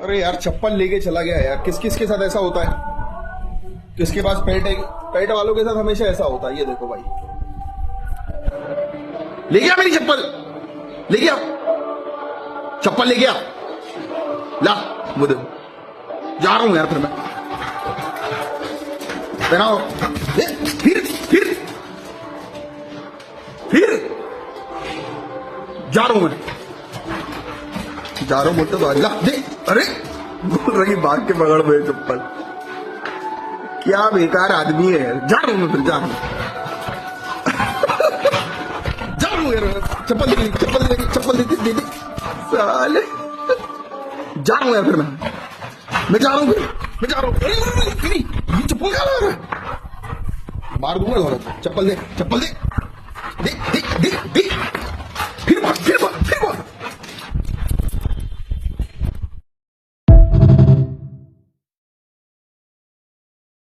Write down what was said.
अरे यार चप्पल लेके चला गया यार। किस किस के साथ ऐसा होता है? किसके पास पेट है? पेट वालों के साथ हमेशा ऐसा होता है। ये देखो भाई, ले गया मेरी चप्पल, ले गया चप्पल, ले गया। ला मुझे जा रहा हूं यार, फिर मैं पहनाओ। फिर जा रहा हूं मैं, जा रहा हूं बोलते तो ला दे। अरे बोल रही भाग के पकड़ में चप्पल। क्या बेकार आदमी है यार। जा रहा हूं मैं, फिर जा रहा हूं, जा रहा हूं यार। चप्पल दे, चप्पल दे, चप्पल दे दे साले। जा रहा हूं यार, फिर मैं जा रहा हूं, फिर मैं जा रहा हूं। अरे ये चप्पल कहां लगा रहा है? मार दूंगा चप्पल दे, चप्पल दे, दे दे दे दे।